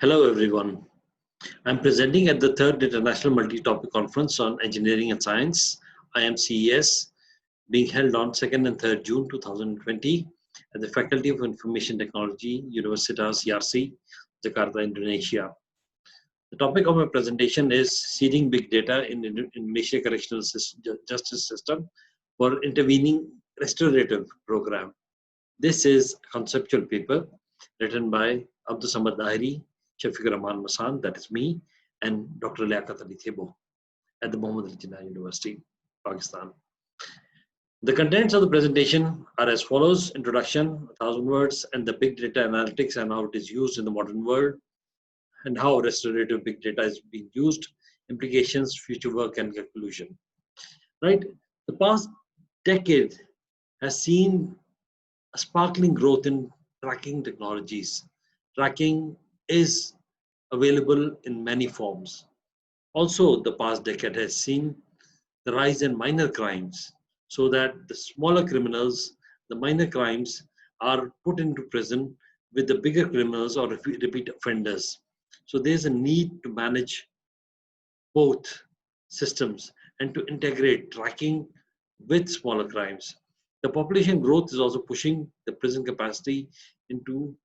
Hello everyone. I'm presenting at the third International Multi-Topic Conference on Engineering and Science, IMCES, being held on 2nd and 3rd June 2020 at the Faculty of Information Technology, Universitas Yarsi, Jakarta, Indonesia. The topic of my presentation is Seeding Big Data in Indonesia Correctional Justice System for Intervening Restorative Program. This is a conceptual paper written by Abdul Samad Dahiri, Shafiq Rahman Masan, that is me, and Dr. Liaquat Ali Thebo at the Muhammad Ali Jinnah University, Pakistan. The contents of the presentation are as follows: introduction, 1,000 words, and the big data analytics and how it is used in the modern world, and how restorative big data is being used, implications, future work, and conclusion. Right? The past decade has seen a sparkling growth in tracking technologies. Tracking is available in many forms. Also, the past decade has seen the rise in minor crimes, so that the smaller criminals, the minor crimes, are put into prison with the bigger criminals or repeat offenders. So there's a need to manage both systems and to integrate tracking with smaller crimes. The population growth is also pushing the prison capacity into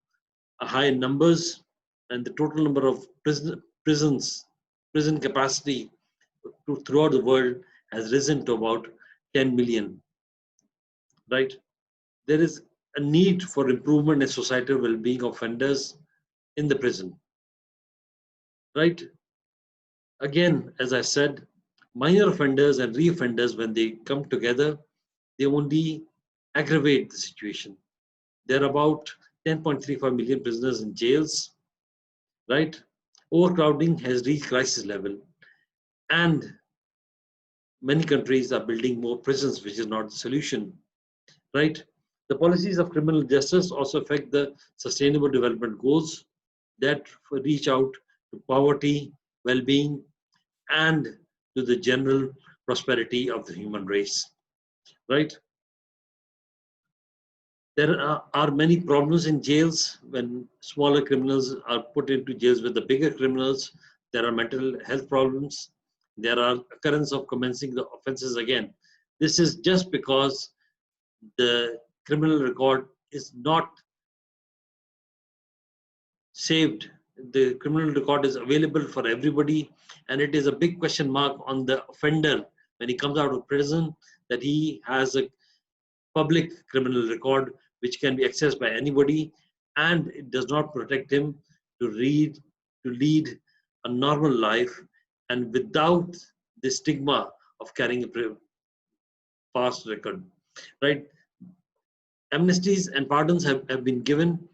a high numbers, and the total number of prison capacity throughout the world has risen to about 10 million. Right? There is a need for improvement in societal well-being of offenders in the prison. Right? Again, as I said, minor offenders and re-offenders, when they come together, they only aggravate the situation. There are about 10.35 million prisoners in jails, right? Overcrowding has reached crisis level, and many countries are building more prisons, which is not the solution, right? The policies of criminal justice also affect the sustainable development goals that reach out to poverty, well-being, and to the general prosperity of the human race, right? There are many problems in jails when smaller criminals are put into jails with the bigger criminals. There are mental health problems. There are occurrence of commencing the offenses again. This is just because the criminal record is not saved. The criminal record is available for everybody, and it is a big question mark on the offender when he comes out of prison that he has a public criminal record which can be accessed by anybody, and it does not protect him to lead a normal life and without the stigma of carrying a past record, right? Amnesties and pardons have been given,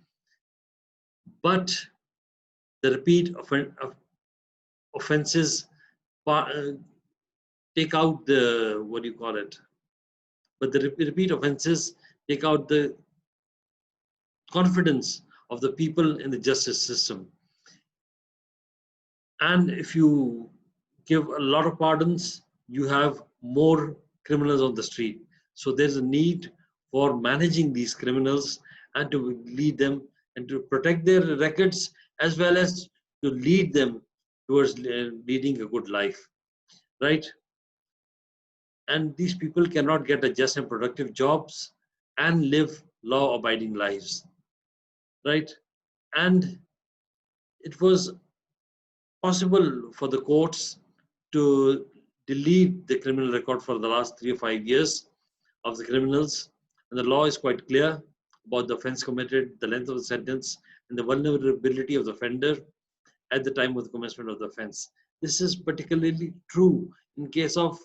but the repeat offenses take out the, what do you call it? But the repeat offenses take out the confidence of the people in the justice system. And if you give a lot of pardons, you have more criminals on the street. So there's a need for managing these criminals and to lead them and to protect their records, as well as to lead them towards leading a good life, right? And these people cannot get a just and productive jobs and live law-abiding lives, right? And it was possible for the courts to delete the criminal record for the last 3 or 5 years of the criminals. And the law is quite clear about the offense committed, the length of the sentence, and the vulnerability of the offender at the time of the commencement of the offense. This is particularly true in case of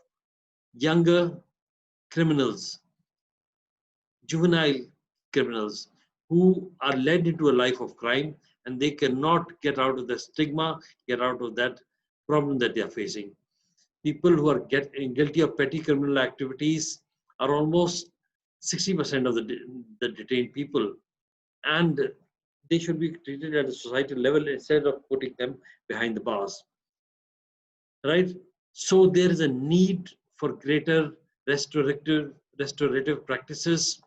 younger criminals, juvenile criminals, who are led into a life of crime, and they cannot get out of the stigma, get out of that problem that they are facing. People who are guilty of petty criminal activities are almost 60% of the detained people, and they should be treated at a societal level instead of putting them behind the bars, right? So there is a need for greater restorative practices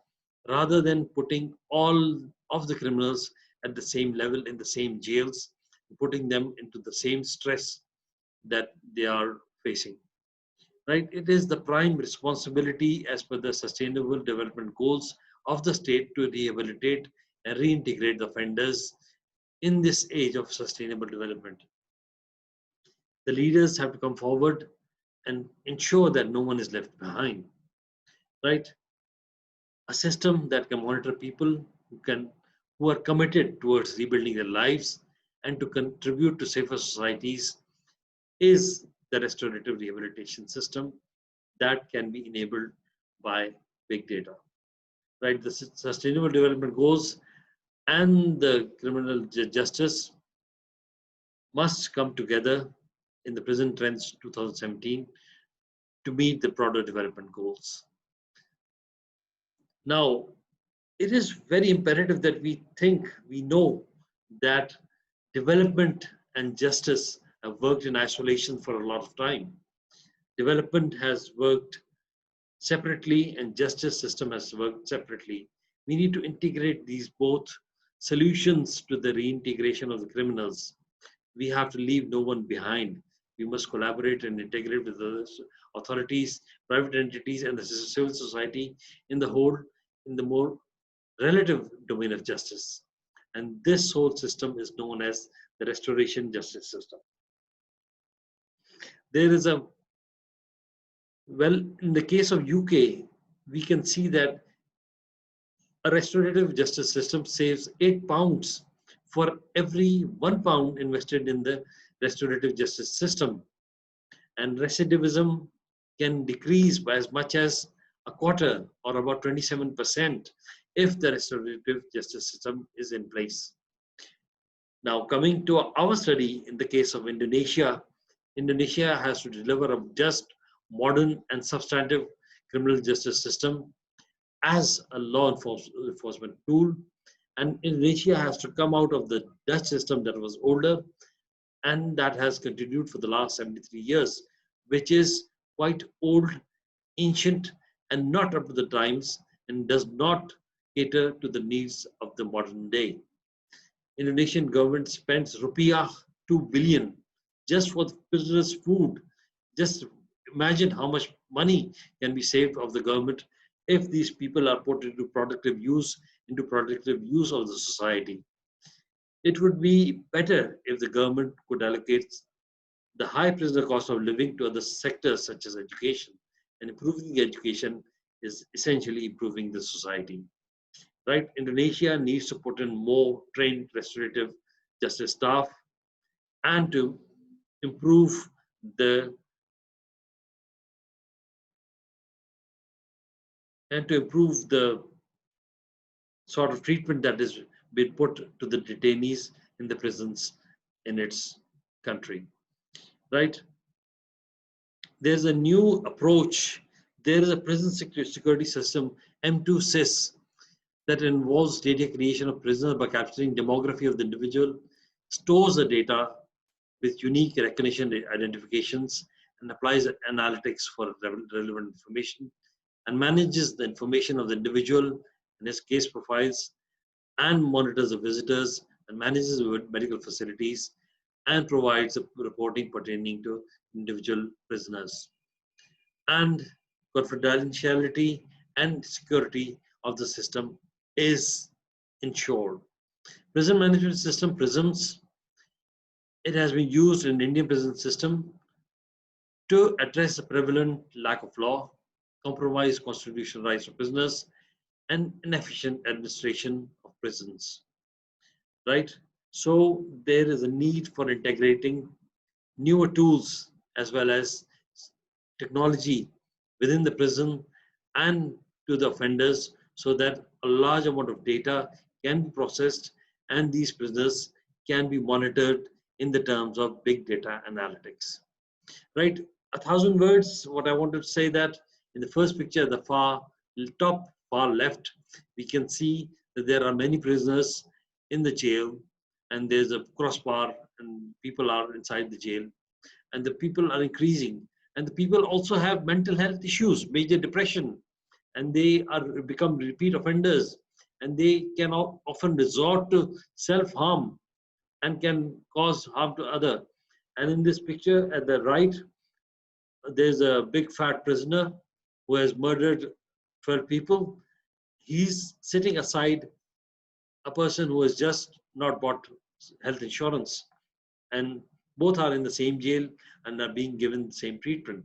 rather than putting all of the criminals at the same level in the same jails. putting them into the same stress that they are facing. Right? It is the prime responsibility as per the Sustainable Development Goals of the state to rehabilitate and reintegrate the offenders in this age of sustainable development. The leaders have to come forward and ensure that no one is left behind. Right? A system that can monitor people who are committed towards rebuilding their lives and to contribute to safer societies is the restorative rehabilitation system that can be enabled by big data. Right? The Sustainable Development Goals and the criminal justice must come together in the Prison Trends 2017 to meet the broader development goals. Now, it is very imperative that we know that development and justice have worked in isolation for a lot of time. Development has worked separately and justice system has worked separately. We need to integrate these both solutions to the reintegration of the criminals. We have to leave no one behind. We must collaborate and integrate with the authorities, private entities, and the civil society in the more relative domain of justice. And this whole system is known as the restoration justice system. There is in the case of UK, we can see that a restorative justice system saves £8 for every £1 invested in the restorative justice system. And recidivism can decrease by as much as a quarter or about 27% if the restorative justice system is in place. Now, coming to our study in the case of Indonesia, Indonesia has to deliver a just, modern, and substantive criminal justice system as a law enforcement tool. And Indonesia has to come out of the Dutch system that was older and that has continued for the last 73 years, which is quite old, ancient, and not up to the times, and does not cater to the needs of the modern day. Indonesian government spends rupiah 2 billion just for the prisoners' food. Just imagine how much money can be saved of the government if these people are put into productive use of the society. It would be better if the government could allocate the high prisoner cost of living to other sectors such as education. And improving education is essentially improving the society. Right? Indonesia needs to put in more trained restorative justice staff and to improve the sort of treatment that is being put to the detainees in the prisons in its country. Right? There's a new approach. There is a prison security system, IMCES'2020, that involves data creation of prisoners by capturing demography of the individual, stores the data with unique recognition identifications, and applies analytics for relevant information, and manages the information of the individual and his case profiles, and monitors the visitors, and manages medical facilities, and provides reporting pertaining to individual prisoners. And confidentiality and security of the system is ensured. Prison management system, PRISMS, it has been used in the Indian prison system to address the prevalent lack of law, compromised constitutional rights of prisoners, and inefficient administration of prisons. Right? So there is a need for integrating newer tools as well as technology within the prison and to the offenders so that a large amount of data can be processed and these prisoners can be monitored in the terms of big data analytics. Right? 1,000 words, what I want to say that in the first picture, the far left, we can see that there are many prisoners in the jail and there's a crossbar and people are inside the jail and the people are increasing and the people also have mental health issues, major depression, and they become repeat offenders and they can often resort to self-harm and can cause harm to other. And in this picture at the right, there's a big fat prisoner who has murdered 12 people. He's sitting aside a person who has just not bought health insurance, and both are in the same jail and are being given the same treatment.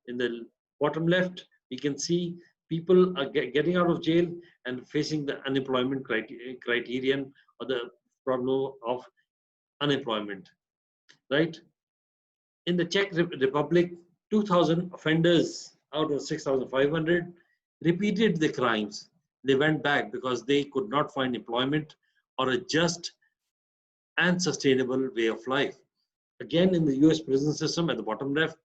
In the bottom left, we can see people are getting out of jail and facing the unemployment criterion or the problem of unemployment, right? In the Czech Republic, 2,000 offenders out of 6,500 repeated the crimes. They went back because they could not find employment or a just and sustainable way of life. Again, in the US prison system at the bottom left,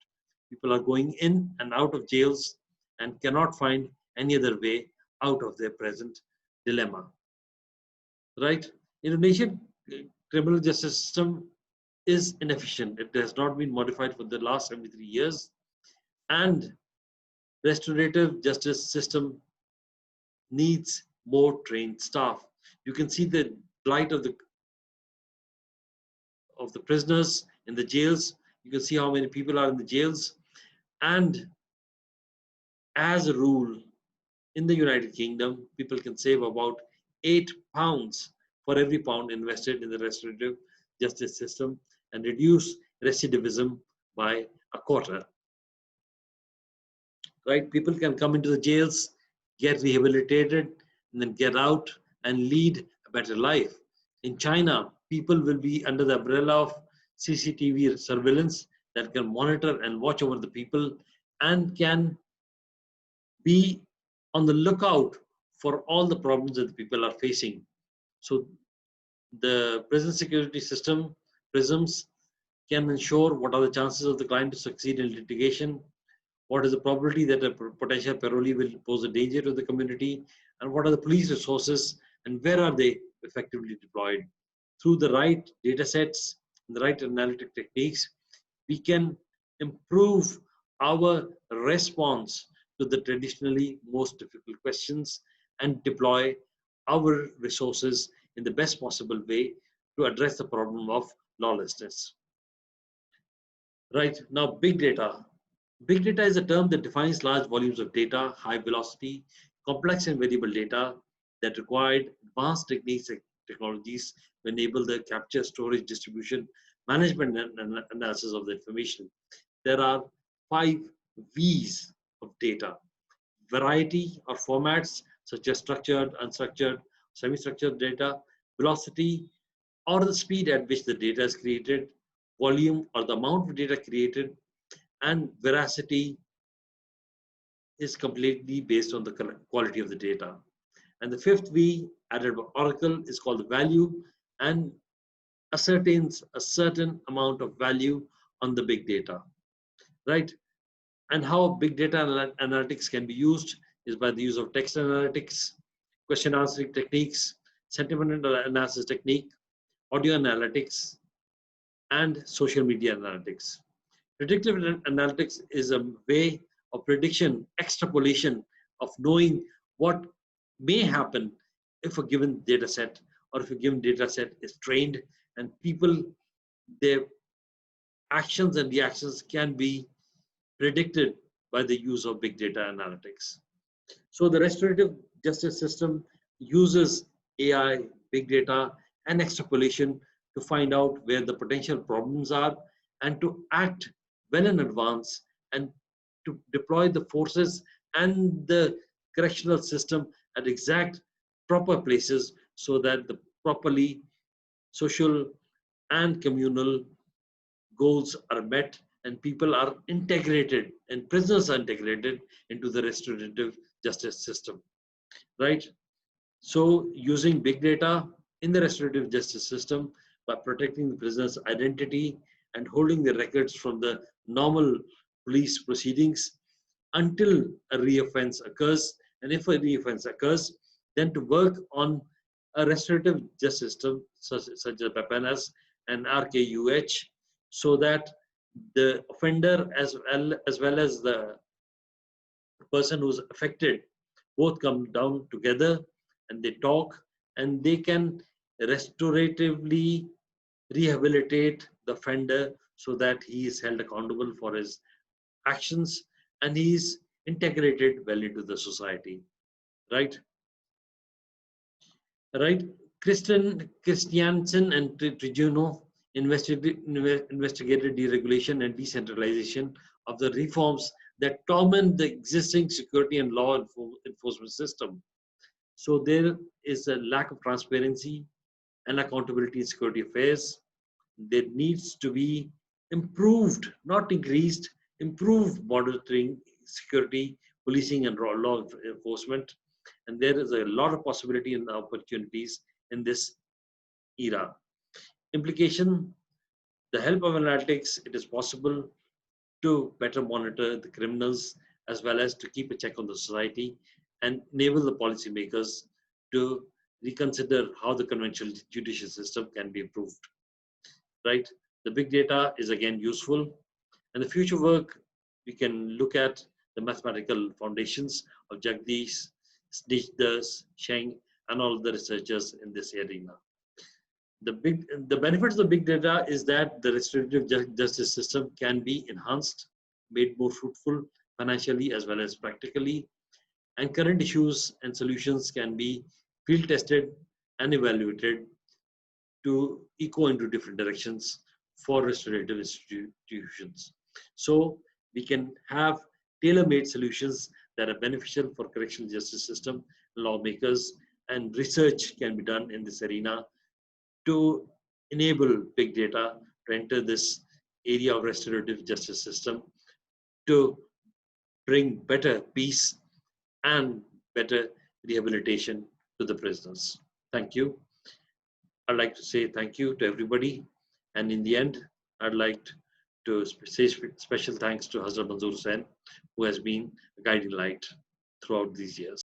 people are going in and out of jails and cannot find any other way out of their present dilemma. Right? Indonesian criminal justice system is inefficient. It has not been modified for the last 73 years. And restorative justice system needs more trained staff. You can see the plight of the prisoners in the jails. You can see how many people are in the jails. And as a rule, in the United Kingdom, people can save about £8 for every pound invested in the restorative justice system and reduce recidivism by a quarter. Right? People can come into the jails, get rehabilitated, and then get out and lead a better life. In China, people will be under the umbrella of CCTV surveillance that can monitor and watch over the people and can be on the lookout for all the problems that the people are facing. So the prison security system, PRISMs, can ensure what are the chances of the client to succeed in litigation, what is the probability that a potential parolee will pose a danger to the community, and what are the police resources and where are they effectively deployed. Through the right data sets and the right analytic techniques, we can improve our response to the traditionally most difficult questions and deploy our resources in the best possible way to address the problem of lawlessness. Right, now big data. Big data is a term that defines large volumes of data, high velocity, complex and variable data that required advanced techniques and technologies to enable the capture, storage, distribution, management, and analysis of the information. There are 5 V's of data: variety or formats such as structured, unstructured, semi-structured data; velocity or the speed at which the data is created; volume or the amount of data created; and veracity is completely based on the quality of the data. And the 5th V added by Oracle is called the value, and ascertains a certain amount of value on the big data, right? And how big data analytics can be used is by the use of text analytics, question answering techniques, sentiment analysis technique, audio analytics, and social media analytics. Predictive analytics is a way of prediction, extrapolation of knowing what may happen if a given data set or if a given data set is trained, and people, their actions and reactions can be predicted by the use of big data analytics. So the restorative justice system uses AI, big data, and extrapolation to find out where the potential problems are and to act well in advance and to deploy the forces and the correctional system at exact proper places so that the properly social and communal goals are met and people are integrated and prisoners are integrated into the restorative justice system, right? So using big data in the restorative justice system by protecting the prisoner's identity and holding the records from the normal police proceedings until a reoffense occurs. And if a reoffense occurs, then to work on a restorative justice system such as PEPANAS and RKUH, so that the offender as well as the person who's affected both come down together and they talk and they can restoratively rehabilitate the offender so that he is held accountable for his actions and he is integrated well into the society. Right? Right? Christiansen and Triguno investigated deregulation and decentralization of the reforms that torment the existing security and law enforcement system. So there is a lack of transparency and accountability in security affairs. There needs to be improved, not increased, improved monitoring, security, policing, and law enforcement. And there is a lot of possibility and opportunities in this era. Implication: the help of analytics, it is possible to better monitor the criminals as well as to keep a check on the society and enable the policymakers to reconsider how the conventional judicial system can be improved. Right? The big data is again useful, and the future work we can look at the mathematical foundations of Jagdish, Snithdars, Sheng, and all the researchers in this arena. The benefits of the big data is that the restorative justice system can be enhanced, made more fruitful financially as well as practically, and current issues and solutions can be field tested and evaluated to echo into different directions for restorative institutions. So we can have tailor-made solutions that are beneficial for correctional justice system, lawmakers, and research can be done in this arena to enable big data to enter this area of restorative justice system to bring better peace and better rehabilitation to the prisoners. Thank you. I'd like to say thank you to everybody. And in the end, I'd like to say special thanks to Hazrat Manzoor Hussain, who has been a guiding light throughout these years.